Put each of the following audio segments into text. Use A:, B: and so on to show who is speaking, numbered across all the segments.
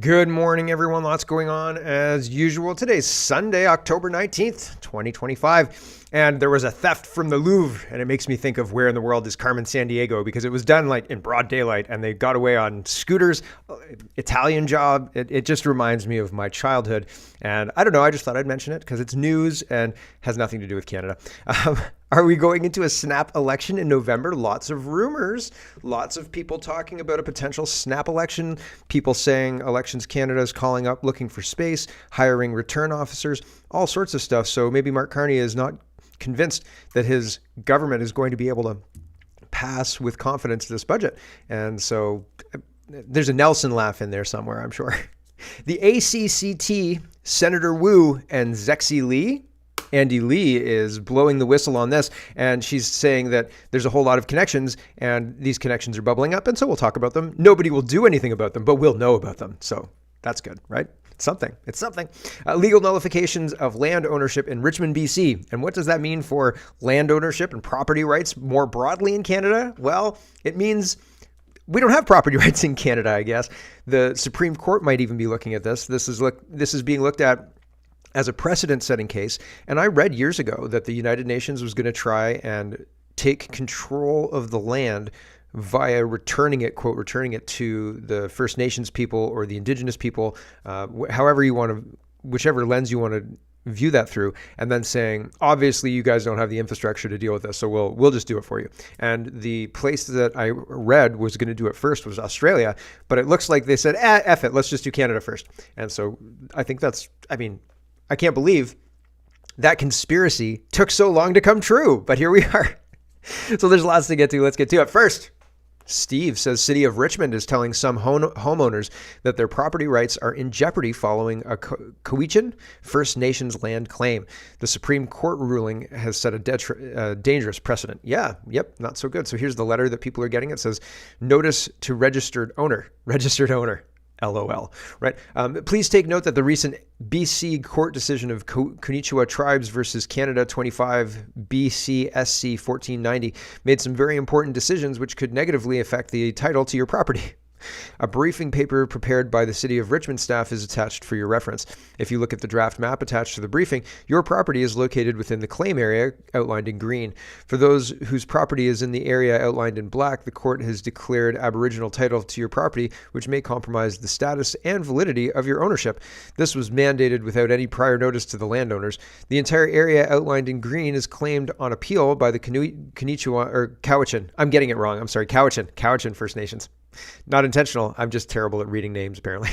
A: Good morning, everyone. Lots going on as usual. Today's Sunday, October 19th, 2025. And there was a theft from the Louvre. And it makes me think of where in the world is Carmen Sandiego, because it was done like in broad daylight and they got away on scooters. Italian job. It just reminds me of my childhood. And I don't know. I just thought I'd mention it because it's news and has nothing to do with Canada. Are we going into a snap election in November? Lots of rumors, lots of people talking about a potential snap election, people saying Elections Canada is calling up, looking for space, hiring return officers, all sorts of stuff. So maybe Mark Carney is not convinced that his government is going to be able to pass with confidence this budget. And so there's a Nelson laugh in there somewhere, I'm sure. The ACCT, Senator Wu and Zexi Lee, Andy Lee is blowing the whistle on this, and she's saying that there's a whole lot of connections, and these connections are bubbling up, and so we'll talk about them. Nobody will do anything about them, but we'll know about them. So that's good, right? It's something. Legal nullifications of land ownership in Richmond, BC. And what does that mean for land ownership and property rights more broadly in Canada? Well, it means we don't have property rights in Canada, I guess. The Supreme Court might even be looking at this. This is being looked at as a precedent-setting case. And I read years ago that the United Nations was going to try and take control of the land via returning it to the First Nations people or the Indigenous people, however you want to, whichever lens you want to view that through, and then saying, obviously you guys don't have the infrastructure to deal with this, so we'll just do it for you. And the place that I read was going to do it first was Australia, but it looks like they said, F it, let's just do Canada first. And so I think I can't believe that conspiracy took so long to come true, but here we are. So there's lots to get to. Let's get to it. First, Steve says City of Richmond is telling some homeowners that their property rights are in jeopardy following a Cowichan First Nations land claim. The Supreme Court ruling has set a dangerous precedent. Not so good. So here's the letter that people are getting. It says, notice to registered owner. LOL, right? Please take note that the recent BC court decision of Kunichiwa Tribes versus Canada 25 BC SC 1490 made some very important decisions which could negatively affect the title to your property. A briefing paper prepared by the City of Richmond staff is attached for your reference. If you look at the draft map attached to the briefing, your property is located within the claim area outlined in green. For those whose property is in the area outlined in black, the court has declared Aboriginal title to your property, which may compromise the status and validity of your ownership. This was mandated without any prior notice to the landowners. The entire area outlined in green is claimed on appeal by the Kunichiwa or Cowichan. I'm getting it wrong. I'm sorry, Cowichan First Nations. Not intentional. I'm just terrible at reading names, apparently.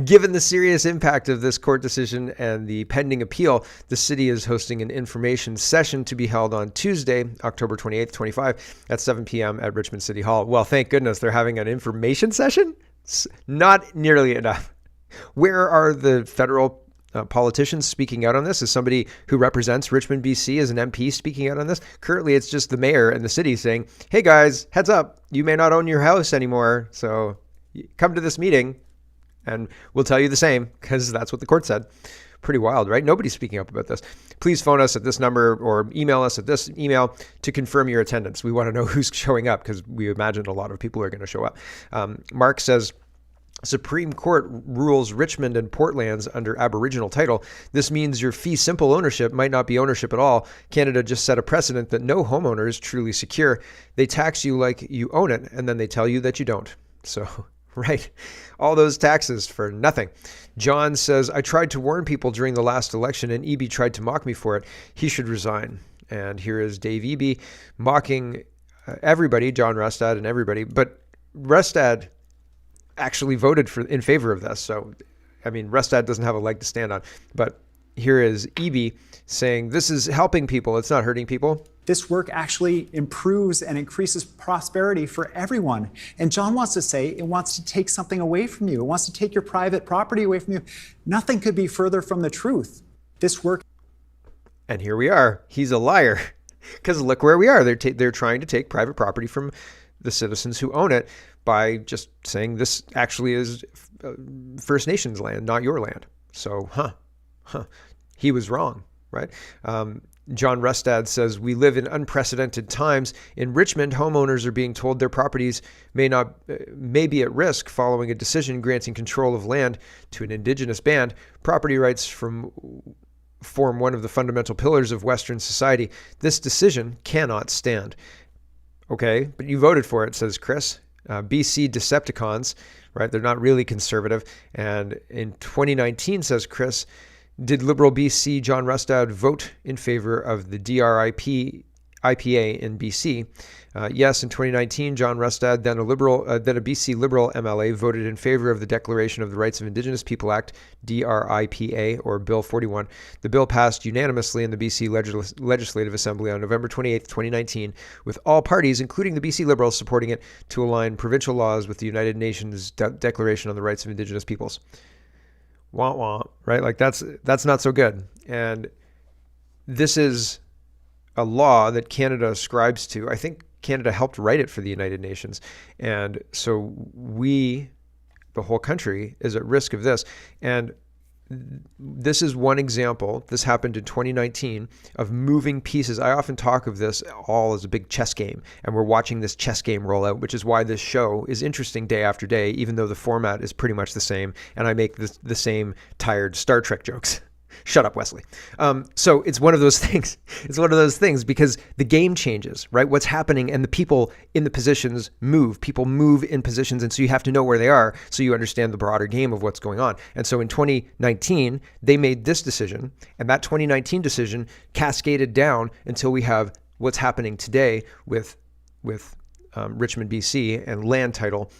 A: Given the serious impact of this court decision and the pending appeal, the city is hosting an information session to be held on Tuesday, October 28th, 25 at 7 p.m. at Richmond City Hall. Well, thank goodness they're having an information session? Not nearly enough. Where are the federal politicians speaking out on this? Is somebody who represents Richmond, BC as an MP speaking out on this? Currently, it's just the mayor and the city saying, hey guys, heads up, you may not own your house anymore, so come to this meeting and we'll tell you the same, because that's what the court said. Pretty wild, right? Nobody's speaking up about this. Please phone us at this number or email us at this email to confirm your attendance. We want to know who's showing up because we imagine a lot of people are going to show up. Mark says, Supreme Court rules Richmond and Portlands under Aboriginal title. This means your fee simple ownership might not be ownership at all. Canada just set a precedent that no homeowner is truly secure. They tax you like you own it, and then they tell you that you don't. So, right, all those taxes for nothing. John says, I tried to warn people during the last election, and EB tried to mock me for it. He should resign. And here is Dave Eby mocking everybody, John Rustad and everybody. But Rustad actually voted in favor of this. So, I mean, Rustad doesn't have a leg to stand on. But here is Eby saying this is helping people. It's not hurting people.
B: This work actually improves and increases prosperity for everyone. And John wants to say it wants to take something away from you. It wants to take your private property away from you. Nothing could be further from the truth. This work.
A: And here we are. He's a liar. Because look where we are. They're trying to take private property from the citizens who own it by just saying this actually is First Nations land, not your land. So, he was wrong. right? John Rustad says, we live in unprecedented times. In Richmond, homeowners are being told their properties may be at risk following a decision granting control of land to an indigenous band. Property rights form one of the fundamental pillars of Western society. This decision cannot stand. Okay, but you voted for it, says Chris. BC Decepticons, right? They're not really conservative. And in 2019, says Chris, did Liberal BC John Rustad vote in favor of the IPA in BC? Yes, in 2019, John Rustad, then a BC Liberal MLA, voted in favor of the Declaration of the Rights of Indigenous People Act, DRIPA, or Bill 41. The bill passed unanimously in the BC Legislative Assembly on November 28, 2019, with all parties, including the BC Liberals, supporting it to align provincial laws with the United Nations Declaration on the Rights of Indigenous Peoples. Wah wah, right? Like that's not so good. And this is a law that Canada ascribes to. I think Canada helped write it for the United Nations. And so the whole country, is at risk of this. And this is one example. This happened in 2019 of moving pieces. I often talk of this all as a big chess game, and we're watching this chess game roll out, which is why this show is interesting day after day, even though the format is pretty much the same, and I make the same tired Star Trek jokes. Shut up, Wesley. So it's one of those things. It's one of those things because the game changes, right? What's happening, and the people in the positions move. People move in positions, and so you have to know where they are so you understand the broader game of what's going on. And so in 2019, they made this decision, and that 2019 decision cascaded down until we have what's happening today with Richmond, BC, and land title.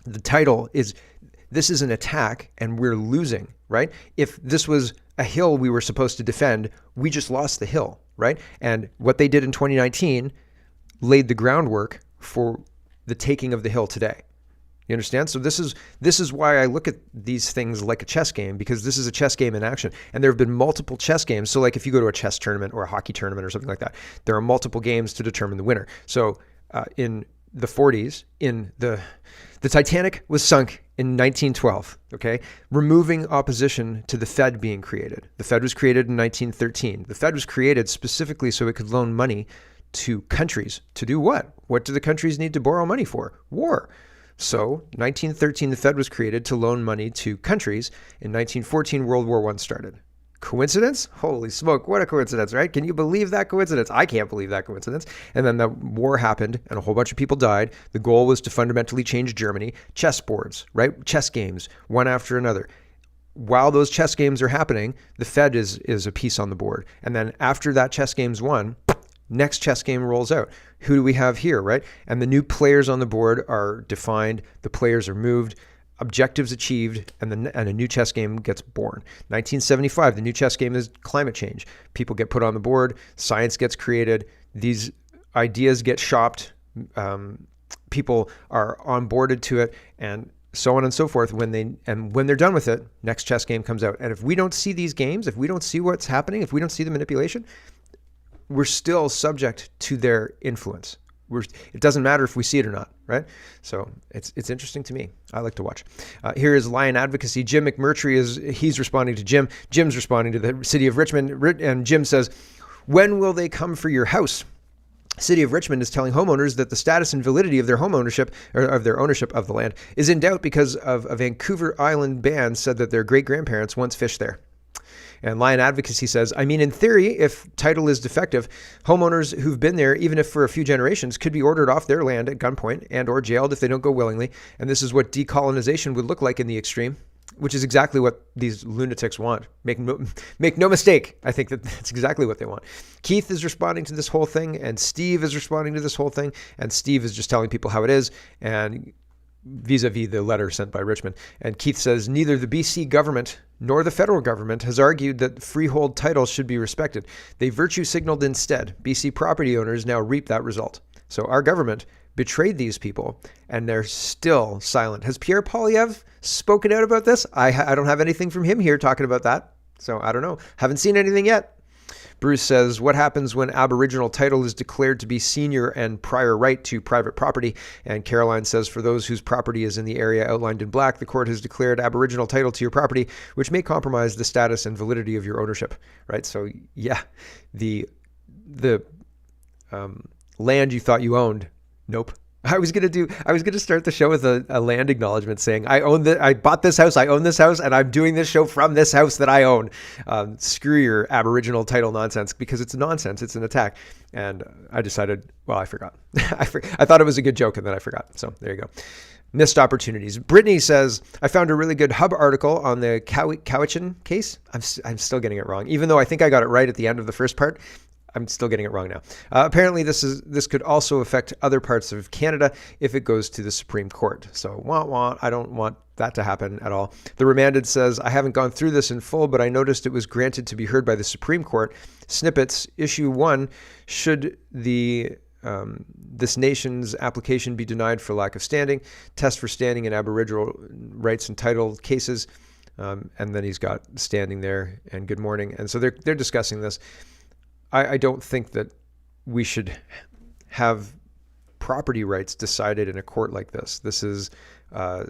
A: The title is, this is an attack, and we're losing, right? If this was a hill we were supposed to defend, we just lost the hill, right? And what they did in 2019 laid the groundwork for the taking of the hill today. You understand? So this is why I look at these things like a chess game, because this is a chess game in action. And there have been multiple chess games. So like if you go to a chess tournament or a hockey tournament or something like that, there are multiple games to determine the winner. So in the 40s, in the Titanic was sunk in 1912, okay? Removing opposition to the Fed being created. The Fed was created in 1913. The Fed was created specifically so it could loan money to countries. To do what? What do the countries need to borrow money for? War. So 1913, the Fed was created to loan money to countries. In 1914, World War I started. Coincidence? Holy smoke, what a coincidence, right? Can you believe that coincidence? I can't believe that coincidence. And then the war happened and a whole bunch of people died. The goal was to fundamentally change Germany. Chess boards, right? Chess games, one after another. While those chess games are happening, the Fed is a piece on the board. And then after that chess game's won, next chess game rolls out. Who do we have here, right? And the new players on the board are defined. The players are moved. Objectives achieved, and a new chess game gets born. 1975, the new chess game is climate change. People get put on the board, science gets created, these ideas get shopped, people are onboarded to it, and so on and so forth. When they're done with it, next chess game comes out. And if we don't see these games, if we don't see what's happening, if we don't see the manipulation, we're still subject to their influence. It doesn't matter if we see it or not, right? So it's interesting to me. I like to watch. Here is Lion Advocacy. Jim McMurtry he's responding to Jim. Jim's responding to the city of Richmond, and Jim says, "When will they come for your house?" City of Richmond is telling homeowners that the status and validity of their home ownership, or of their ownership of the land, is in doubt because of a Vancouver Island band said that their great-grandparents once fished there. And Lion Advocacy says, I mean, in theory, if title is defective, homeowners who've been there, even if for a few generations, could be ordered off their land at gunpoint and or jailed if they don't go willingly. And this is what decolonization would look like in the extreme, which is exactly what these lunatics want. Make no mistake. I think that's exactly what they want. Keith is responding to this whole thing, and Steve is responding to this whole thing, and Steve is just telling people how it is, and vis-a-vis the letter sent by Richmond. And Keith says, neither the BC government nor the federal government has argued that freehold titles should be respected. They virtue signaled instead. BC property owners now reap that result. So our government betrayed these people, and they're still silent. Has Pierre Poilievre spoken out about this? I don't have anything from him here talking about that. So I don't know. Haven't seen anything yet. Bruce says, what happens when Aboriginal title is declared to be senior and prior right to private property? And Caroline says, for those whose property is in the area outlined in black, the court has declared Aboriginal title to your property, which may compromise the status and validity of your ownership, right? So yeah, the land you thought you owned, nope. I was gonna start the show with a land acknowledgement saying, I bought this house, I own this house, and I'm doing this show from this house that I own. Screw your Aboriginal title nonsense, because it's nonsense. It's an attack. And I decided, well, I forgot. I thought it was a good joke, and then I forgot. So there you go. Missed opportunities. Brittany says, I found a really good Hub article on the Cowichan case. I'm still getting it wrong, even though I think I got it right at the end of the first part. I'm still getting it wrong now. Apparently, this could also affect other parts of Canada if it goes to the Supreme Court. So, I don't want that to happen at all. The remanded says, I haven't gone through this in full, but I noticed it was granted to be heard by the Supreme Court. Snippets, issue 1, should this nation's application be denied for lack of standing, test for standing in Aboriginal rights and title cases, and then he's got standing there and good morning. And so they're discussing this. I don't think that we should have property rights decided in a court like this. This is a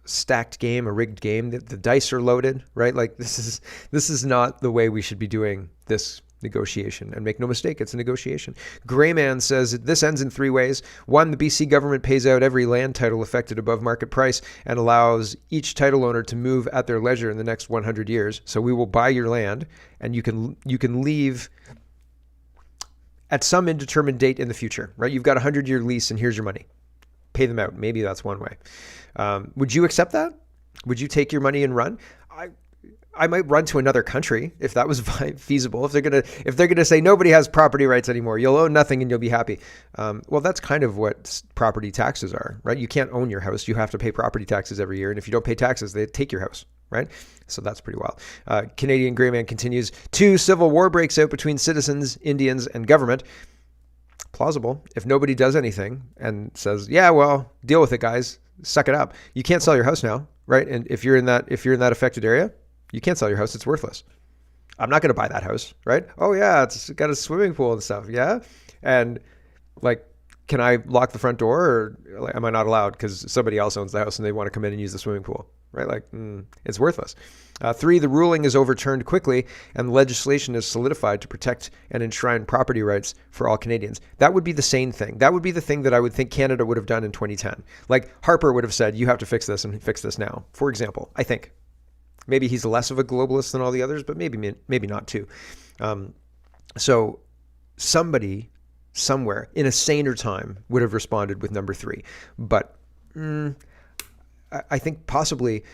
A: stacked game, a rigged game. The dice are loaded, right? Like this is not the way we should be doing this negotiation. And make no mistake, it's a negotiation. Greyman says this ends in 3 ways. 1, the BC government pays out every land title affected above market price and allows each title owner to move at their leisure in the next 100 years. So we will buy your land, and you can leave at some indeterminate date in the future, right? You've got a 100-year lease and here's your money. Pay them out. Maybe that's one way. Would you accept that? Would you take your money and run? I might run to another country if that was feasible. If they're gonna say nobody has property rights anymore, you'll own nothing and you'll be happy. Well, that's kind of what property taxes are, right? You can't own your house. You have to pay property taxes every year. And if you don't pay taxes, they take your house, right? So that's pretty wild. Canadian Greyman continues, 2, civil war breaks out between citizens, Indians, and government. Plausible. If nobody does anything and says, yeah, well, deal with it, guys. Suck it up. You can't sell your house now, right? And if you're in that affected area, you can't sell your house. It's worthless. I'm not going to buy that house, right? Oh yeah, it's got a swimming pool and stuff. Yeah. And like, can I lock the front door, or like, am I not allowed because somebody else owns the house and they want to come in and use the swimming pool, right? Like, it's worthless. 3, the ruling is overturned quickly and the legislation is solidified to protect and enshrine property rights for all Canadians. That would be the sane thing. That would be the thing that I would think Canada would have done in 2010. Like Harper would have said, you have to fix this and fix this now, for example, I think. Maybe he's less of a globalist than all the others, but maybe not too. So somebody somewhere in a saner time would have responded with number 3. But I think possibly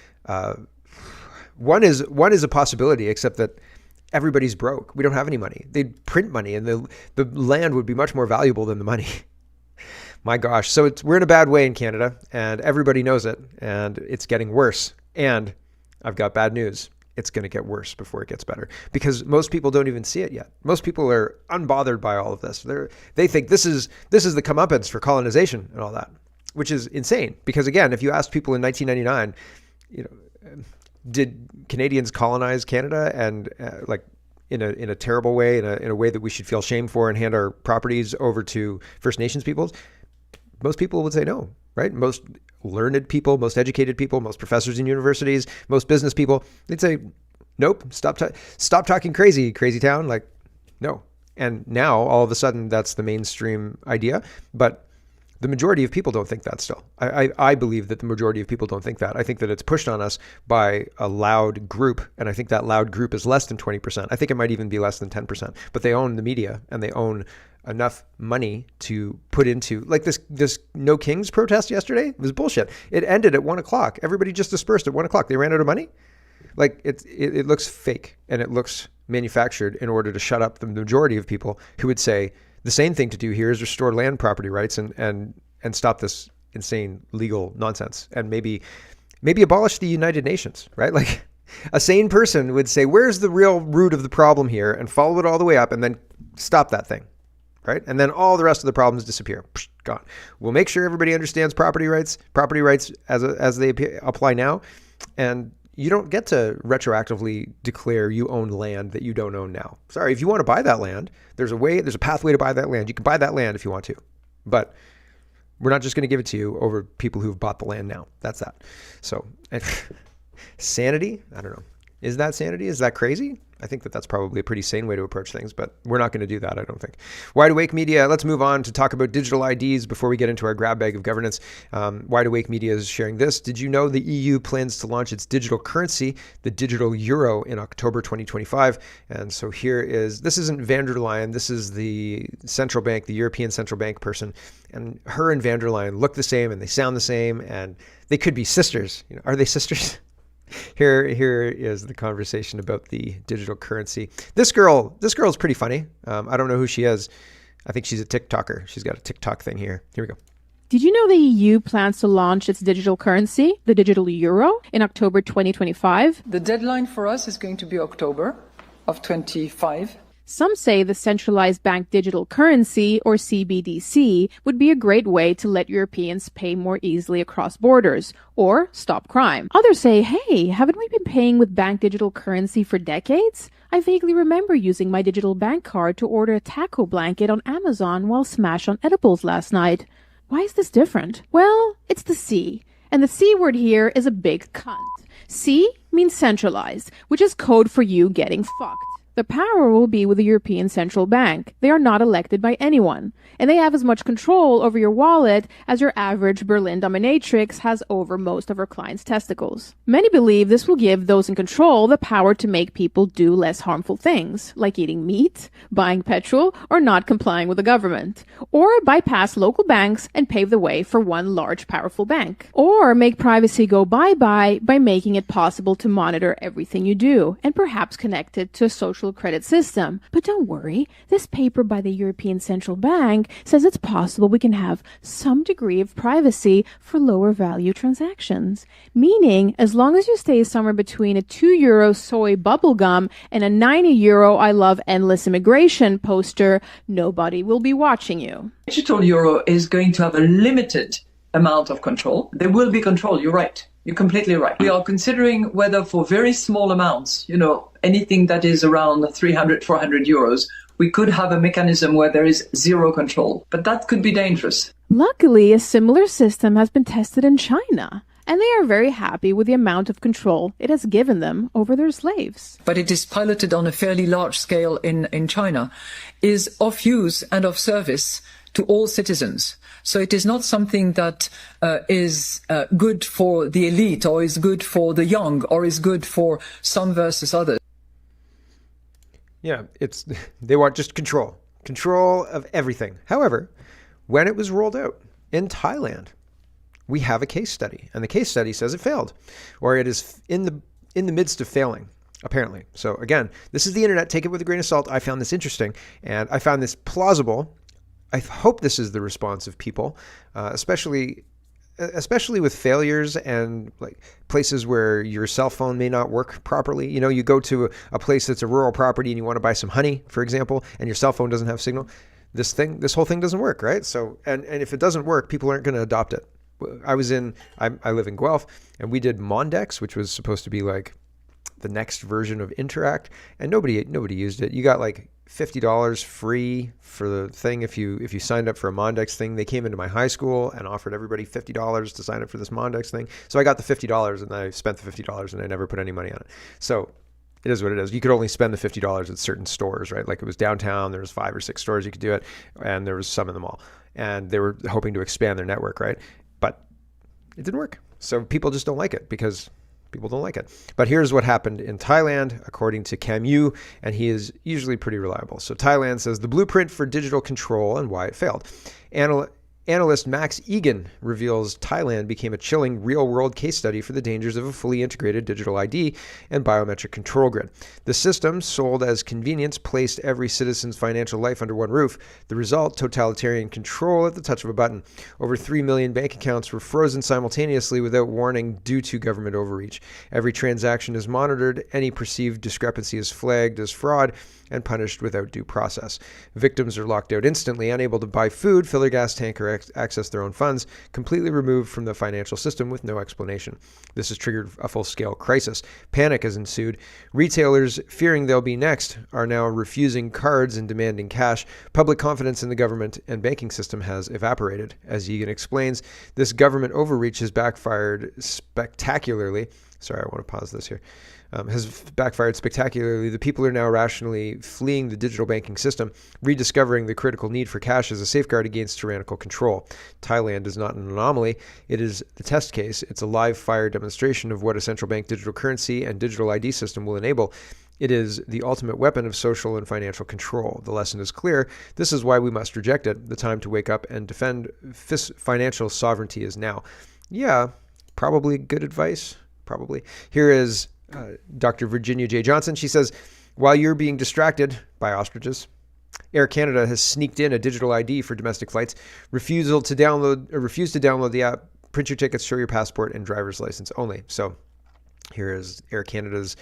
A: one is a possibility, except that everybody's broke. We don't have any money. They'd print money, and the land would be much more valuable than the money. My gosh. So we're in a bad way in Canada, and everybody knows it, and it's getting worse. And I've got bad news. It's going to get worse before it gets better, because most people don't even see it yet. Most people are unbothered by all of this. They think this is the comeuppance for colonization and all that, which is insane. Because again, if you asked people in 1999, did Canadians colonize Canada and like in a terrible way, in a way that we should feel shame for, and hand our properties over to First Nations peoples? Most people would say no, right? Most learned people, most educated people, most professors in universities, most business people, they'd say, nope, stop talking crazy town. Like, no. And now all of a sudden that's the mainstream idea, but the majority of people don't think that still. I believe that the majority of people don't think that. I think that it's pushed on us by a loud group, and I think that loud group is less than 20%. I think it might even be less than 10%, but they own the media and they own enough money to put into, like this No Kings protest yesterday. It was bullshit. It ended at 1:00. Everybody just dispersed at 1:00. They ran out of money. Like it looks fake and it looks manufactured in order to shut up the majority of people who would say the same thing to do here is restore land property rights and stop this insane legal nonsense, and maybe abolish the United Nations, right? Like a sane person would say, where's the real root of the problem here, and follow it all the way up and then stop that thing. Right? And then all the rest of the problems disappear. Psh, gone. We'll make sure everybody understands property rights as they apply now. And you don't get to retroactively declare you own land that you don't own now. Sorry, if you want to buy that land, there's a pathway to buy that land. You can buy that land if you want to, but we're not just going to give it to you over people who've bought the land now. That's that. So sanity, I don't know. Is that sanity? Is that crazy? I think that that's probably a pretty sane way to approach things, but we're not going to do that, I don't think. Wide Awake Media, let's move on to talk about digital IDs before we get into our grab bag of governance. Wide Awake Media is sharing this. Did you know the EU plans to launch its digital currency, the digital euro, in October 2025? And so this isn't van der Leyen, this is the central bank, the European central bank person, and her and van der Leyen look the same and they sound the same, and they could be sisters. Are they sisters? Here is the conversation about the digital currency. This girl is pretty funny. I don't know who she is. I think she's a TikToker. She's got a TikTok thing here. Here we go.
C: Did you know the EU plans to launch its digital currency, the digital euro, in October 2025?
D: The deadline for us is going to be October of 25.
C: Some say the centralized bank digital currency, or CBDC, would be a great way to let Europeans pay more easily across borders, or stop crime. Others say, hey, haven't we been paying with bank digital currency for decades? I vaguely remember using my digital bank card to order a taco blanket on Amazon while smashed on edibles last night. Why is this different? Well, it's the C. And the C word here is a big cunt. C means centralized, which is code for you getting fucked. The power will be with the European Central Bank. They are not elected by anyone, and they have as much control over your wallet as your average Berlin dominatrix has over most of her clients' testicles. Many believe this will give those in control the power to make people do less harmful things, like eating meat, buying petrol, or not complying with the government, or bypass local banks and pave the way for one large powerful bank, or make privacy go bye-bye by making it possible to monitor everything you do, and perhaps connect it to a social credit system. But don't worry, this paper by the European Central Bank says it's possible we can have some degree of privacy for lower value transactions. Meaning, as long as you stay somewhere between a €2 soy bubblegum and a €90 I love endless immigration poster, nobody will be watching you.
D: Digital euro is going to have a limited amount of control. There will be control, you're right. You're completely right. We are considering whether for very small amounts, anything that is around 300, 400 euros, we could have a mechanism where there is zero control. But that could be dangerous.
C: Luckily, a similar system has been tested in China, and they are very happy with the amount of control it has given them over their slaves.
D: But it is piloted on a fairly large scale in China, is of use and of service to all citizens. So it is not something that is good for the elite, or is good for the young, or is good for some versus others.
A: Yeah, they want just control of everything. However, when it was rolled out in Thailand, we have a case study, and the case study says it failed, or it is in the midst of failing, apparently. So again, this is the internet. Take it with a grain of salt. I found this interesting, and I found this plausible. I hope this is the response of people, especially with failures and like places where your cell phone may not work properly. You go to a place that's a rural property and you want to buy some honey, for example, and your cell phone doesn't have signal. This whole thing doesn't work, right? So, and if it doesn't work, people aren't going to adopt it. I live in Guelph, and we did Mondex, which was supposed to be like the next version of Interact, and nobody used it. You got like $50 free for the thing if you signed up for a Mondex thing. They came into my high school and offered everybody $50 to sign up for this Mondex thing. So I got the $50 and I spent the $50 and I never put any money on it. So it is what it is. You could only spend the $50 at certain stores, right? Like it was downtown, there was 5 or 6 stores you could do it, and there was some in the mall. And they were hoping to expand their network, right? But it didn't work. So people just don't like it because people don't like it. But here's what happened in Thailand, according to Camus, and he is usually pretty reliable. So Thailand says the blueprint for digital control and why it failed. Analyst Max Egan reveals Thailand became a chilling real-world case study for the dangers of a fully integrated digital ID and biometric control grid. The system, sold as convenience, placed every citizen's financial life under one roof. The result, totalitarian control at the touch of a button. Over 3 million bank accounts were frozen simultaneously without warning due to government overreach. Every transaction is monitored. Any perceived discrepancy is flagged as fraud and punished without due process. Victims are locked out instantly, unable to buy food, fill their gas tank, or access their own funds, completely removed from the financial system with no explanation. This has triggered a full-scale crisis. Panic has ensued. Retailers, fearing they'll be next, are now refusing cards and demanding cash. Public confidence in the government and banking system has evaporated. As Egan explains, this government overreach has backfired spectacularly. Sorry, I want to pause this here. Has backfired spectacularly. The people are now rationally fleeing the digital banking system, rediscovering the critical need for cash as a safeguard against tyrannical control. Thailand is not an anomaly. It is the test case. It's a live fire demonstration of what a central bank digital currency and digital ID system will enable. It is the ultimate weapon of social and financial control. The lesson is clear. This is why we must reject it. The time to wake up and defend financial sovereignty is now. Yeah, probably good advice. Probably. Here is Dr. Virginia J. Johnson. She says, while you're being distracted by ostriches, Air Canada has sneaked in a digital ID for domestic flights. Refuse to download the app. Print your tickets, show your passport and driver's license only. So here is Air Canada's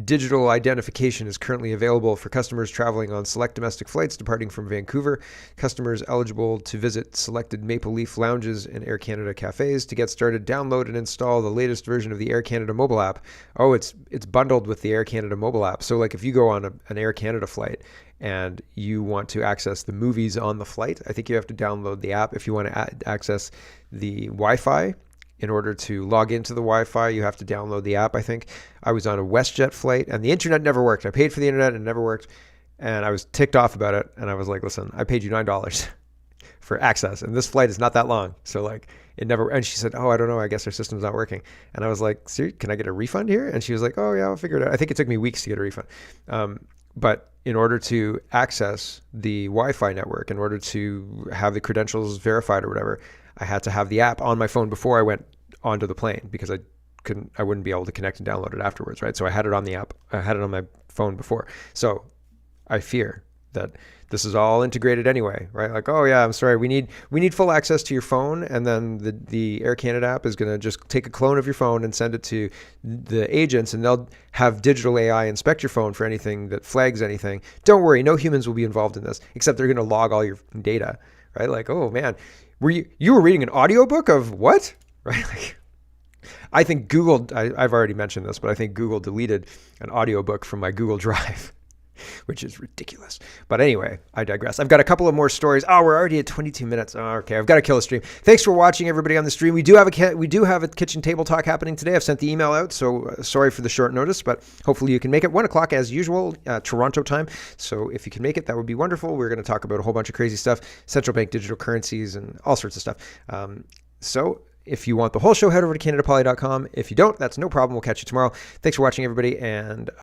A: digital identification is currently available for customers traveling on select domestic flights departing from Vancouver. Customers eligible to visit selected Maple Leaf lounges and Air Canada cafes. To get started, download and install the latest version of the Air Canada mobile app. Oh, it's bundled with the Air Canada mobile app. So like if you go on an Air Canada flight and you want to access the movies on the flight, I think you have to download the app. If you want to access the Wi-Fi, in order to log into the Wi-Fi, you have to download the app, I think. I was on a WestJet flight, and the internet never worked. I paid for the internet, and it never worked. And I was ticked off about it. And I was like, listen, I paid you $9 for access, and this flight is not that long. So, like, it never... And she said, oh, I don't know. I guess our system's not working. And I was like, sir, can I get a refund here? And she was like, oh, yeah, I'll figure it out. I think it took me weeks to get a refund. But in order to access the Wi-Fi network, in order to have the credentials verified or whatever, I had to have the app on my phone before I went onto the plane because I wouldn't be able to connect and download it afterwards, right? So I had it on the app. I had it on my phone before. So I fear that this is all integrated anyway, right? Like, oh yeah, I'm sorry, we need full access to your phone, and then the Air Canada app is going to just take a clone of your phone and send it to the agents, and they'll have digital AI inspect your phone for anything that flags anything. Don't worry, no humans will be involved in this, except they're going to log all your data, right? Like, oh man, you were reading an audiobook of what? Right? Like, I think Google, I've already mentioned this, but I think Google deleted an audiobook from my Google Drive, which is ridiculous. But anyway, I digress. I've got a couple of more stories. Oh, we're already at 22 minutes. Oh, okay, I've got to kill a stream. Thanks for watching, everybody on the stream. We do have a kitchen table talk happening today. I've sent the email out, so sorry for the short notice, but hopefully you can make it. 1 o'clock as usual, Toronto time. So if you can make it, that would be wonderful. We're going to talk about a whole bunch of crazy stuff, central bank digital currencies and all sorts of stuff. So if you want the whole show, head over to CanadaPoly.com. If you don't, that's no problem. We'll catch you tomorrow. Thanks for watching, everybody, and